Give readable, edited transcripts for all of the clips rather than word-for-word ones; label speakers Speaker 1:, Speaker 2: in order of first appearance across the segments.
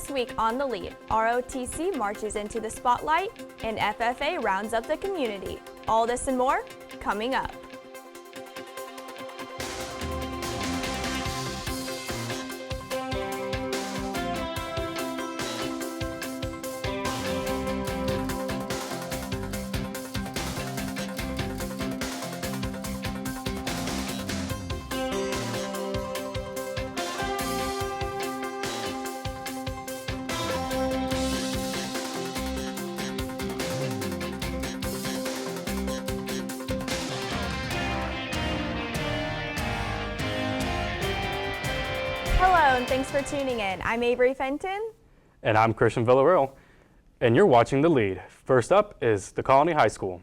Speaker 1: This week on The Lead, ROTC marches into the spotlight and FFA rounds up the community. All this and more coming up. Hello and thanks for tuning in. I'm Avery Fenton.
Speaker 2: And I'm Christian Villarreal. And you're watching The Lead. First up is the Colony High School.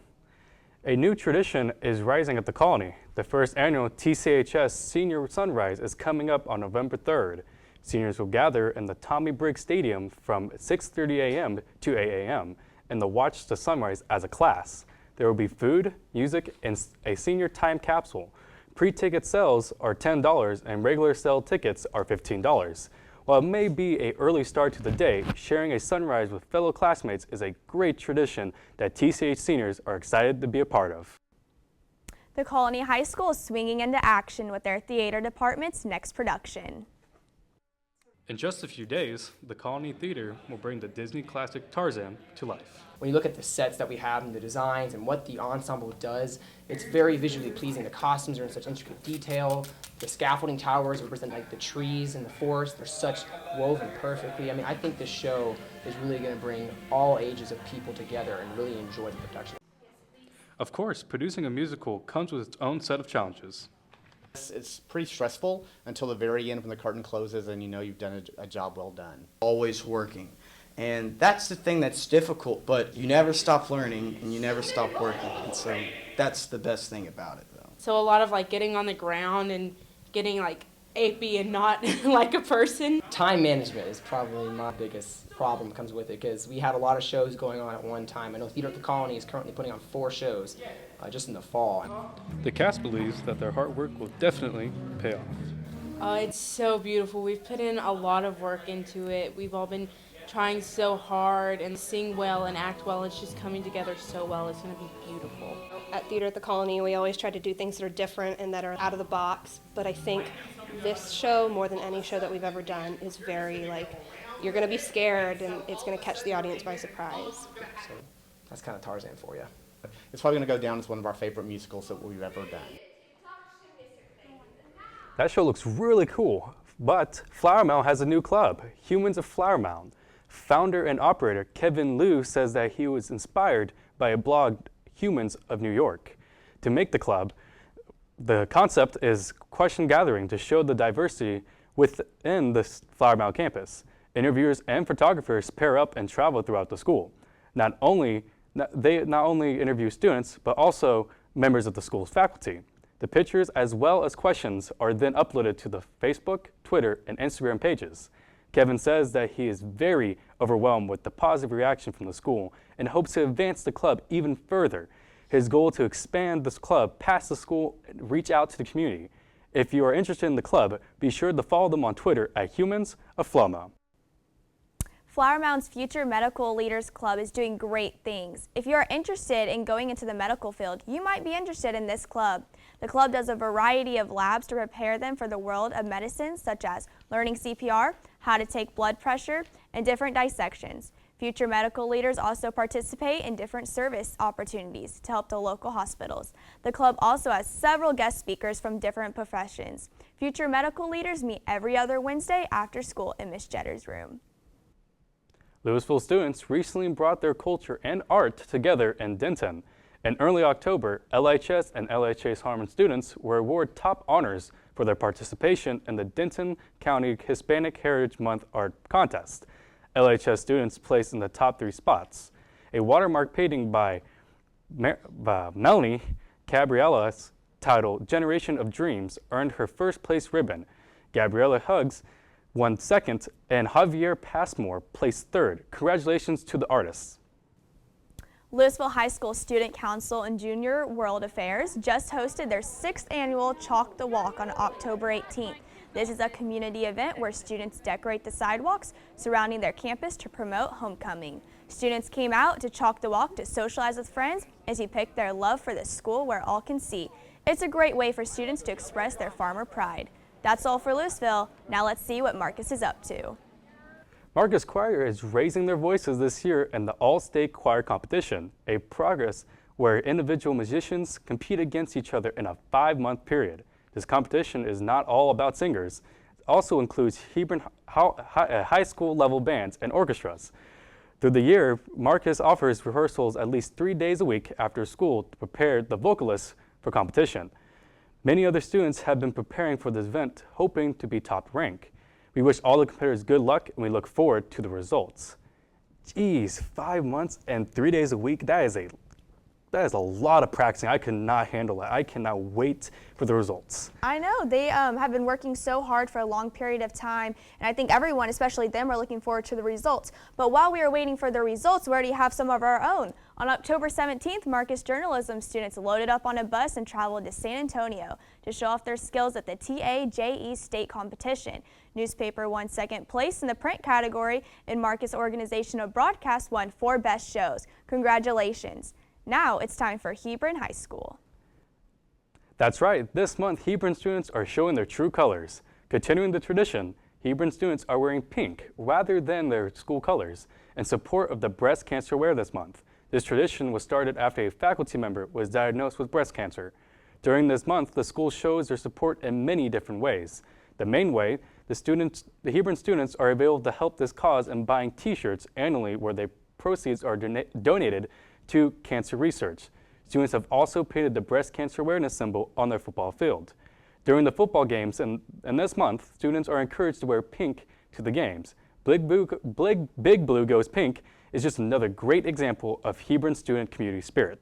Speaker 2: A new tradition is rising at the Colony. The first annual TCHS Senior Sunrise is coming up on November 3rd. Seniors will gather in the Tommy Briggs Stadium from 6:30 a.m. to 8 a.m. and they'll watch the sunrise as a class. There will be food, music, and a senior time capsule. Pre-ticket sales are $10 and regular sale tickets are $15. While it may be an early start to the day, sharing a sunrise with fellow classmates is a great tradition that TCH seniors are excited to be a part of.
Speaker 1: The Colony High School is swinging into action with their theater department's next production.
Speaker 2: In just a few days, the Colony Theater will bring the Disney classic Tarzan to life.
Speaker 3: When you look at the sets that we have and the designs and what the ensemble does, it's very visually pleasing. The costumes are in such intricate detail. The scaffolding towers represent like the trees and the forest. They're such woven perfectly. I mean, I think this show is really going to bring all ages of people together and really enjoy the production.
Speaker 2: Of course, producing a musical comes with its own set of challenges.
Speaker 4: It's pretty stressful until the very end when the curtain closes and you know you've done a job well done.
Speaker 5: Always working. And that's the thing that's difficult, but you never stop learning and you never stop working. And so that's the best thing about it, though.
Speaker 6: So a lot of like getting on the ground and getting like apey and not like a person.
Speaker 3: Time management is probably my biggest problem comes with it because we have a lot of shows going on at one time. I know Theater at the Colony is currently putting on 4 shows just in the fall.
Speaker 2: The cast believes that their hard work will definitely pay off.
Speaker 6: It's so beautiful. We've put in a lot of work into it. We've all been trying so hard and sing well and act well. It's just coming together so well. It's going to be beautiful.
Speaker 7: At Theater at the Colony, we always try to do things that are different and that are out of the box, but I think this show, more than any show that we've ever done, is very, you're going to be scared and it's going to catch the audience by surprise.
Speaker 3: So that's kind of Tarzan for you.
Speaker 4: It's probably going to go down as one of our favorite musicals that we've ever done.
Speaker 2: That show looks really cool, but Flower Mound has a new club, Humans of Flower Mound. Founder and operator Kevin Liu says that he was inspired by a blog, Humans of New York. To make the club, the concept is question gathering to show the diversity within the Flower Mound campus. Interviewers and photographers pair up and travel throughout the school. They not only interview students, but also members of the school's faculty. The pictures as well as questions are then uploaded to the Facebook, Twitter, and Instagram pages. Kevin says that he is very overwhelmed with the positive reaction from the school and hopes to advance the club even further. His goal is to expand this club past the school and reach out to the community. If you are interested in the club, be sure to follow them on Twitter at Humans of Flower Mound.
Speaker 1: Flower Mound's Future Medical Leaders Club is doing great things. If you are interested in going into the medical field, you might be interested in this club. The club does a variety of labs to prepare them for the world of medicine, such as learning CPR, how to take blood pressure, and different dissections. Future medical leaders also participate in different service opportunities to help the local hospitals. The club also has several guest speakers from different professions. Future medical leaders meet every other Wednesday after school in Miss Jetter's room.
Speaker 2: Louisville students recently brought their culture and art together in Denton. In early October, LHS and LHS Harmon students were awarded top honors for their participation in the Denton County Hispanic Heritage Month Art Contest. LHS students placed in the top 3 spots. A watermark painting by Melanie Gabrielas titled Generation of Dreams earned her first place ribbon. Gabriella Huggs won 2nd, and Javier Passmore placed 3rd. Congratulations to the artists.
Speaker 1: Louisville High School Student Council and Junior World Affairs just hosted their 6th annual Chalk the Walk on October 18th. This is a community event where students decorate the sidewalks surrounding their campus to promote homecoming. Students came out to chalk the walk to socialize with friends and to depict their love for the school where all can see. It's a great way for students to express their farmer pride. That's all for Louisville. Now let's see what Marcus is up to.
Speaker 2: Marcus Choir is raising their voices this year in the All-State Choir Competition, a progress where individual musicians compete against each other in a 5-month period. This competition is not all about singers. It also includes Hebron high school level bands and orchestras. Through the year, Marcus offers rehearsals at least 3 days a week after school to prepare the vocalists for competition. Many other students have been preparing for this event, hoping to be top rank. We wish all the competitors good luck and we look forward to the results. Geez, 5 months and 3 days a week, that is a lot of practicing. I could not handle that. I cannot wait for the results.
Speaker 1: I know, they have been working so hard for a long period of time, and I think everyone, especially them, are looking forward to the results. But while we are waiting for the results, we already have some of our own. On October 17th, Marcus journalism students loaded up on a bus and traveled to San Antonio to show off their skills at the TAJE state competition. Newspaper won second place in the print category, and Marcus Organization of Broadcast won 4 best shows. Congratulations. Now it's time for Hebron High School.
Speaker 2: That's right. This month, Hebron students are showing their true colors. Continuing the tradition, Hebron students are wearing pink rather than their school colors in support of the breast cancer awareness month. This tradition was started after a faculty member was diagnosed with breast cancer. During this month, the school shows their support in many different ways. The main way, the Hebron students are able to help this cause in buying t-shirts annually where the proceeds are donated to cancer research. Students have also painted the breast cancer awareness symbol on their football field. During the football games and this month, students are encouraged to wear pink to the games. Big Blue Goes Pink is just another great example of Hebron student community spirit.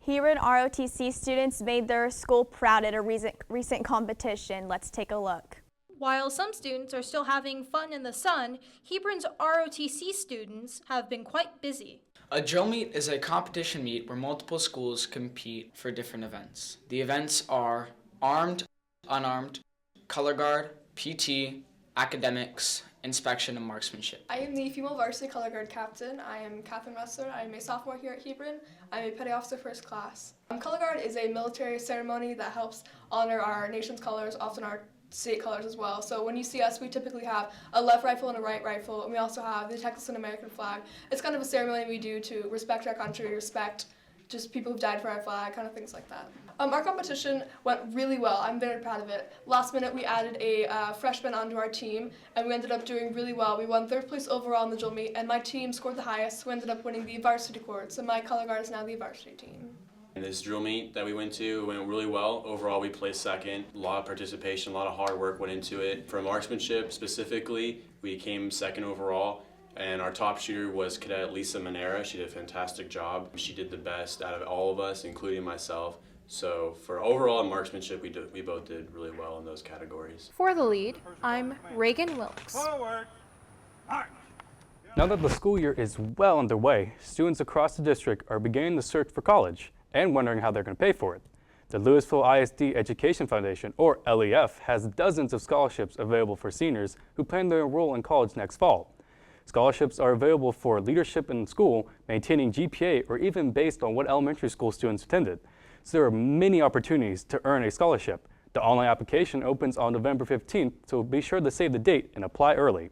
Speaker 1: Hebron ROTC students made their school proud at a recent competition. Let's take a look.
Speaker 8: While some students are still having fun in the sun, Hebron's ROTC students have been quite busy.
Speaker 9: A drill meet is a competition meet where multiple schools compete for different events. The events are armed, unarmed, color guard, PT, academics, inspection, and marksmanship.
Speaker 10: I am the female varsity color guard captain. I am Catherine Ressler. I am a sophomore here at Hebron. I am a petty officer first class. Color guard is a military ceremony that helps honor our nation's colors, often our state colors as well. So when you see us, we typically have a left rifle and a right rifle, and we also have the Texas and American flag. It's kind of a ceremony we do to respect our country, respect just people who've died for our flag, kind of things like that. Our competition went really well. I'm very proud of it. Last minute, we added a freshman onto our team, and we ended up doing really well. We won 3rd place overall in the drill meet, and my team scored the highest. We ended up winning the varsity award, so my color guard is now the varsity team.
Speaker 11: And this drill meet that we went to went really well. Overall, we placed second. A lot of participation, a lot of hard work went into it. For marksmanship specifically, we came second overall. And our top shooter was Cadet Lisa Manera. She did a fantastic job. She did the best out of all of us, including myself. So for overall marksmanship, we both did really well in those categories.
Speaker 12: For the lead, I'm Reagan Wilkes.
Speaker 2: Now that the school year is well underway, students across the district are beginning the search for college and wondering how they're going to pay for it. The Louisville ISD Education Foundation, or LEF, has dozens of scholarships available for seniors who plan to enroll in college next fall. Scholarships are available for leadership in school, maintaining GPA, or even based on what elementary school students attended. So there are many opportunities to earn a scholarship. The online application opens on November 15th, so be sure to save the date and apply early.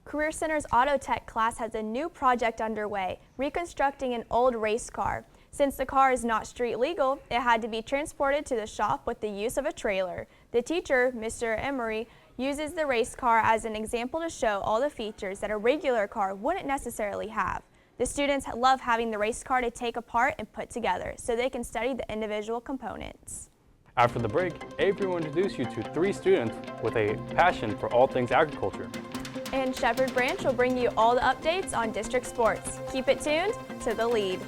Speaker 1: Career Center's Auto Tech class has a new project underway, reconstructing an old race car. Since the car is not street legal, it had to be transported to the shop with the use of a trailer. The teacher, Mr. Emery, uses the race car as an example to show all the features that a regular car wouldn't necessarily have. The students love having the race car to take apart and put together so they can study the individual components.
Speaker 2: After the break, Avery will introduce you to 3 students with a passion for all things agriculture.
Speaker 1: And Shepherd Branch will bring you all the updates on district sports. Keep it tuned to The Lead.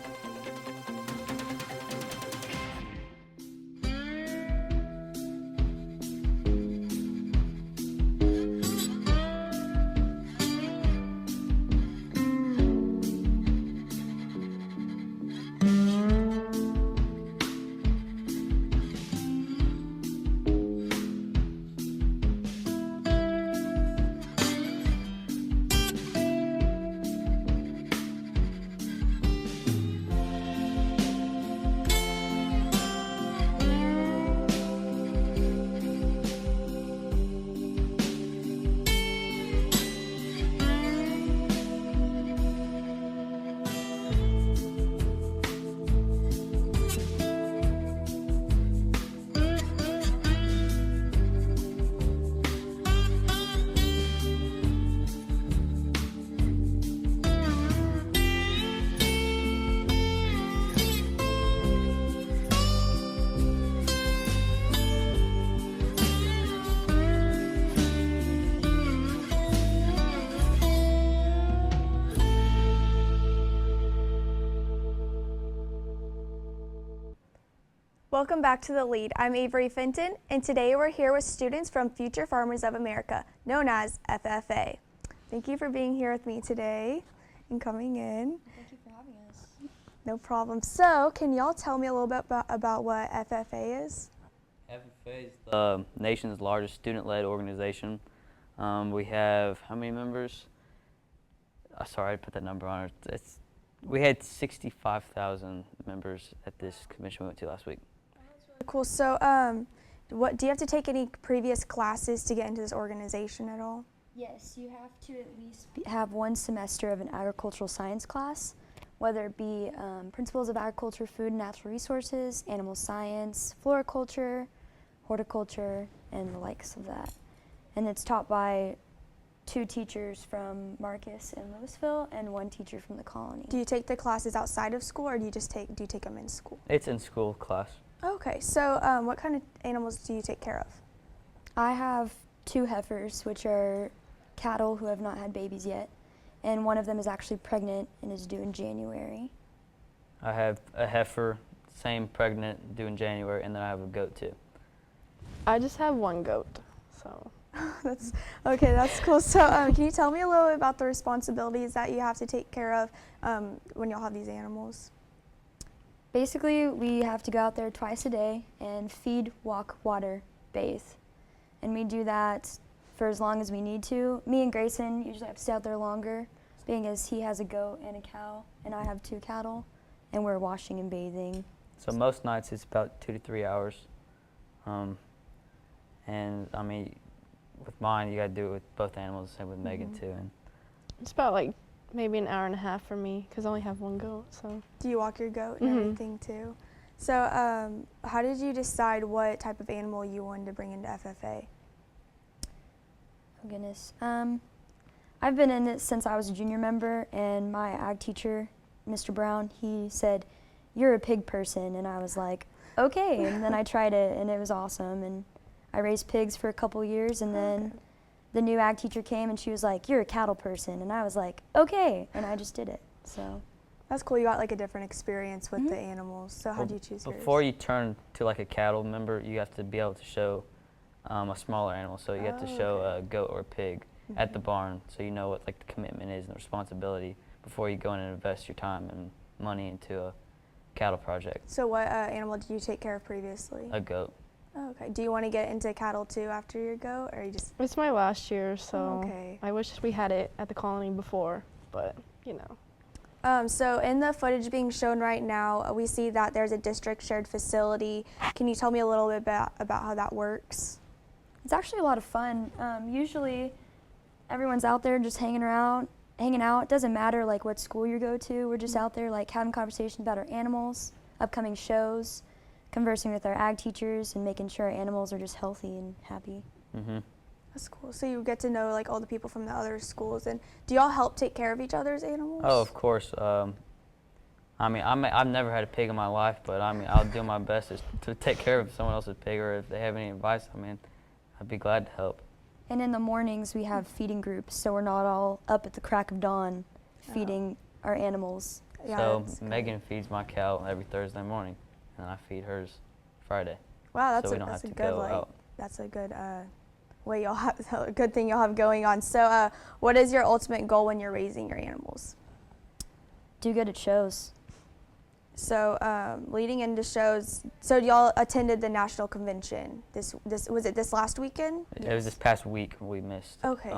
Speaker 1: Welcome back to The Lead. I'm Avery Fenton, and today we're here with students from Future Farmers of America, known as FFA. Thank you for being here with me today and coming in.
Speaker 13: Thank you for having us.
Speaker 1: No problem. So, can y'all tell me a little bit about what FFA is?
Speaker 14: FFA is the nation's largest student-led organization. We have how many members? Sorry, I put that number on it. We had 65,000 members at this convention we went to last week.
Speaker 1: Cool. So, what do you have to take any previous classes to get into this organization at all?
Speaker 13: Yes, you have to at least have one semester of an agricultural science class, whether it be principles of agriculture, food and natural resources, animal science, floriculture, horticulture, and the likes of that. And it's taught by 2 teachers from Marcus and Louisville and 1 teacher from the colony.
Speaker 1: Do you take the classes outside of school, or do you take them in school?
Speaker 14: It's in school class.
Speaker 1: Okay. So, what kind of animals do you take care of?
Speaker 13: I have 2 heifers, which are cattle who have not had babies yet, and one of them is actually pregnant and is due in January.
Speaker 14: I have a heifer, same pregnant, due in January, and then I have a goat too.
Speaker 15: I just have 1 goat, so.
Speaker 1: That's okay. That's cool. So, can you tell me a little bit about the responsibilities that you have to take care of when y'all have these animals?
Speaker 13: Basically, we have to go out there twice a day and feed, walk, water, bathe. And we do that for as long as we need to. Me and Grayson usually have to stay out there longer, being as he has a goat and a cow, and I have 2 cattle, and we're washing and bathing.
Speaker 14: So most nights it's about 2 to 3 hours. And I mean, with mine, you got to do it with both animals, same with Megan too. And
Speaker 15: it's about like maybe an hour and a half for me because I only have 1 goat. So.
Speaker 1: Do you walk your goat and everything too? So, how did you decide what type of animal you wanted to bring into FFA?
Speaker 13: Oh goodness. I've been in it since I was a junior member, and my ag teacher, Mr. Brown, he said, "You're a pig person," and I was like, "Okay." And then I tried it, and it was awesome. And I raised pigs for a couple years, and then the new ag teacher came, and she was like, "You're a cattle person," and I was like, "Okay," and I just did it. So.
Speaker 1: That's cool. You got like a different experience with the animals. So how did you choose yours?
Speaker 14: Before you turn to like a cattle member, you have to be able to show a smaller animal. So you have to show a goat or a pig at the barn, so you know what like the commitment is and the responsibility before you go in and invest your time and money into a cattle project.
Speaker 1: So what animal did you take care of previously?
Speaker 14: A goat.
Speaker 1: Oh, okay. Do you want to get into cattle too after your goat, or you just?
Speaker 15: It's my last year, so I wish we had it at the colony before, but you know.
Speaker 1: So in the footage being shown right now, we see that there's a district shared facility. Can you tell me a little bit about how that works?
Speaker 13: It's actually a lot of fun. Usually everyone's out there just hanging out. It doesn't matter like what school you go to. We're just out there like having conversations about our animals, upcoming shows, conversing with our ag teachers, and making sure our animals are just healthy and happy.
Speaker 1: That's cool. So you get to know like all the people from the other schools, and do y'all help take care of each other's animals?
Speaker 14: Oh, of course. I mean, I've never had a pig in my life, but I mean, I'll do my best to take care of someone else's pig, or if they have any advice, I mean, I'd be glad to help.
Speaker 13: And in the mornings, we have feeding groups, so we're not all up at the crack of dawn feeding our animals.
Speaker 1: Yeah,
Speaker 14: so Megan feeds my cow every Thursday morning, and I feed hers Friday.
Speaker 1: Wow, that's
Speaker 14: so we don't have to go out.
Speaker 1: That's a good way y'all have, a good thing y'all have going on. So, what is your ultimate goal when you're raising your animals?
Speaker 13: Do good at shows.
Speaker 1: So, leading into shows, so y'all attended the national convention. This was it this last weekend?
Speaker 14: It was this past week we missed.
Speaker 1: Okay.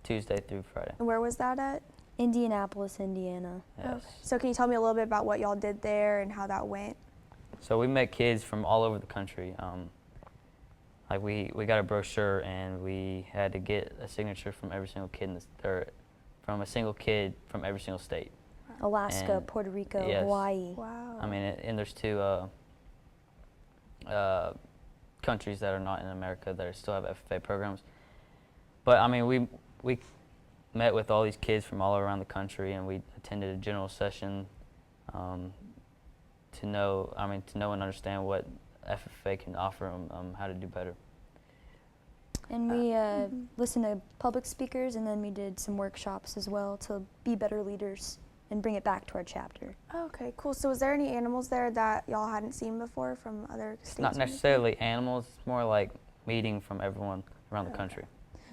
Speaker 14: Tuesday through Friday.
Speaker 1: And where was that at?
Speaker 13: Indianapolis, Indiana.
Speaker 14: Yes.
Speaker 1: Okay. So can you tell me a little bit about what y'all did there and how that went?
Speaker 14: So we met kids from all over the country. Like we got a brochure, and we had to get a signature from every single kid from a single kid from every single state.
Speaker 13: Alaska, Puerto Rico,
Speaker 14: yes.
Speaker 13: Hawaii.
Speaker 1: Wow.
Speaker 14: I mean, and there's 2 countries that are not in America that still have FFA programs. But I mean, we met with all these kids from all around the country, and we attended a general session to know and understand what FFA can offer them, how to do better.
Speaker 13: And we listened to public speakers, and then we did some workshops as well to be better leaders. and bring it back to our chapter.
Speaker 1: Okay, cool. So was there any animals there that y'all hadn't seen before from other states?
Speaker 14: Not necessarily animals, it's more like meeting from everyone around the country.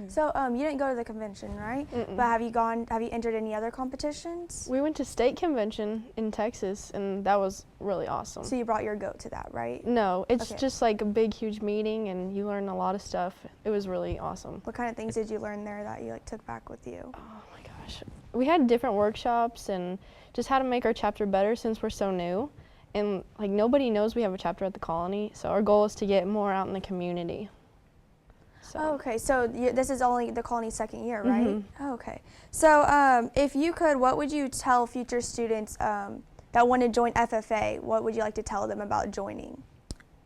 Speaker 1: So you didn't go to the convention, right?
Speaker 15: Mm-mm.
Speaker 1: But have you entered any other competitions?
Speaker 15: We went to state convention in Texas, and that was really awesome.
Speaker 1: So you brought your goat to that, right?
Speaker 15: No, it's
Speaker 1: Okay.
Speaker 15: just like a big, huge meeting, and you learn a lot of stuff. It was really awesome.
Speaker 1: What kind of things did you learn there that you like took back with you?
Speaker 15: Oh my gosh. We had different workshops and just how to make our chapter better since we're so new. And like nobody knows we have a chapter at the colony, so our goal is to get more out in the community.
Speaker 1: Oh, okay, so this is only the colony's second year, right? Oh, okay. So if you could, what would you tell future students that want to join FFA? What would you like to tell them about joining?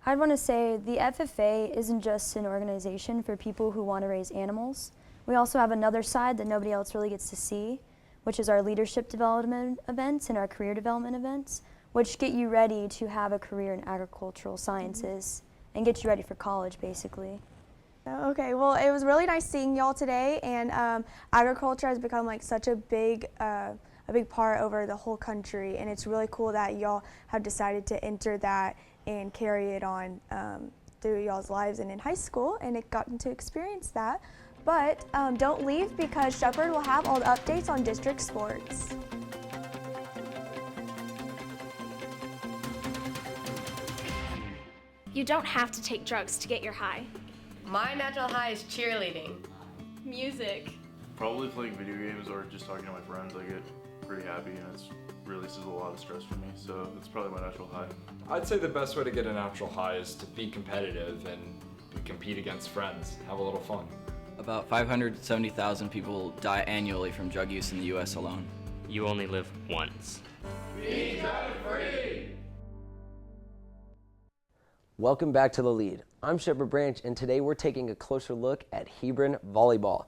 Speaker 13: I'd want to say the FFA isn't just an organization for people who want to raise animals. We also have another side that nobody else really gets to see, which is our leadership development events and our career development events, which get you ready to have a career in agricultural sciences and get you ready for college, basically.
Speaker 1: Okay, well, it was really nice seeing y'all today, and agriculture has become like such a big part over the whole country, and it's really cool that y'all have decided to enter that and carry it on through y'all's lives and in high school, and it gotten to experience that. But don't leave, because Shepherd will have all the updates on district sports.
Speaker 16: You don't have to take drugs to get your high.
Speaker 17: My natural high is cheerleading.
Speaker 16: Music.
Speaker 18: Probably playing video games or just talking to my friends. I get pretty happy and it releases a lot of stress for me, so it's probably my natural high.
Speaker 19: I'd say the best way to get a natural high is to be competitive and compete against friends, have a little fun.
Speaker 20: About 570,000 people die annually from drug use in the US alone.
Speaker 21: You only live once.
Speaker 22: Be drug-free!
Speaker 23: Welcome back to The Lead. I'm Shepherd Branch, and today we're taking a closer look at Hebron volleyball.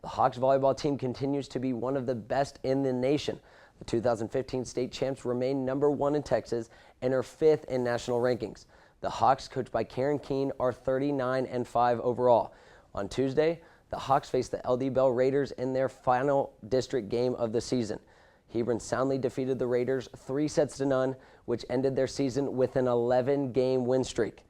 Speaker 23: The Hawks volleyball team continues to be one of the best in the nation. The 2015 state champs remain #1 in Texas and are 5th in national rankings. The Hawks, coached by Karen Keene, are 39-5 overall. On Tuesday, the Hawks faced the LD Bell Raiders in their final district game of the season. Hebron soundly defeated the Raiders 3-0, which ended their season with an 11-game win streak.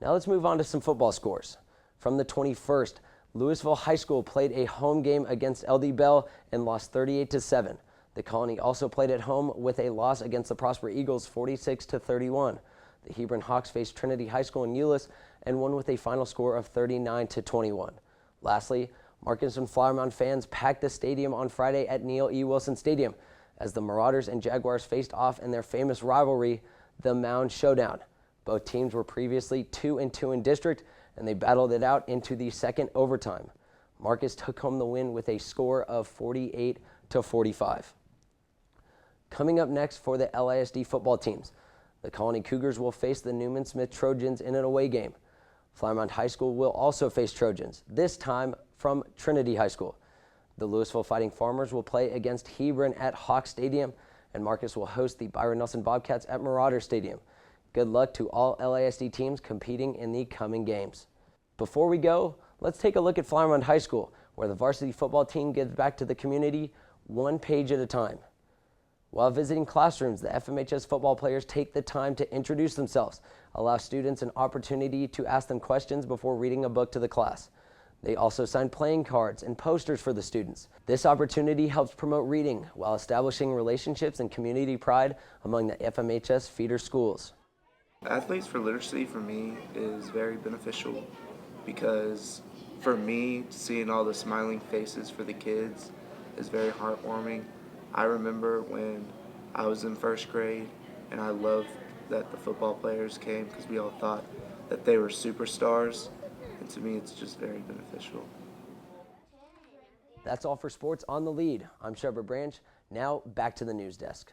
Speaker 23: Now let's move on to some football scores. From the 21st, Louisville High School played a home game against LD Bell and lost 38-7. The Colony also played at home with a loss against the Prosper Eagles 46-31. The Hebron Hawks faced Trinity High School in Euless and won with a final score of 39-21. Lastly, Marcus and Flower Mound fans packed the stadium on Friday at Neil E. Wilson Stadium as the Marauders and Jaguars faced off in their famous rivalry, the Mound Showdown. Both teams were previously 2-2 in district, and they battled it out into the second overtime. Marcus took home the win with a score of 48-45. Coming up next for the LISD football teams, the Colony Cougars will face the Newman Smith Trojans in an away game. Flower Mound High School will also face Trojans, this time from Trinity High School. The Louisville Fighting Farmers will play against Hebron at Hawk Stadium, and Marcus will host the Byron Nelson Bobcats at Marauder Stadium. Good luck to all LISD teams competing in the coming games. Before we go, let's take a look at Flower Mound High School, where the varsity football team gives back to the community one page at a time. While visiting classrooms, the FMHS football players take the time to introduce themselves, allow students an opportunity to ask them questions before reading a book to the class. They also sign playing cards and posters for the students. This opportunity helps promote reading while establishing relationships and community pride among the FMHS feeder schools.
Speaker 24: Athletes for Literacy for me is very beneficial because for me, seeing all the smiling faces for the kids is very heartwarming. I remember when I was in first grade and I loved that the football players came because we all thought that they were superstars, and to me it's just very beneficial.
Speaker 23: That's all for Sports on The Lead. I'm Shepherd Branch. Now back to the news desk.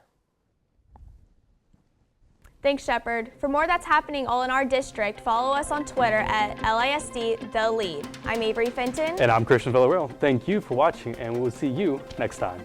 Speaker 1: Thanks, Shepherd. For more that's happening all in our district, follow us on Twitter at LISD The Lead. I'm Avery Fenton.
Speaker 2: And I'm Christian Villarreal. Thank you for watching, and we'll see you next time.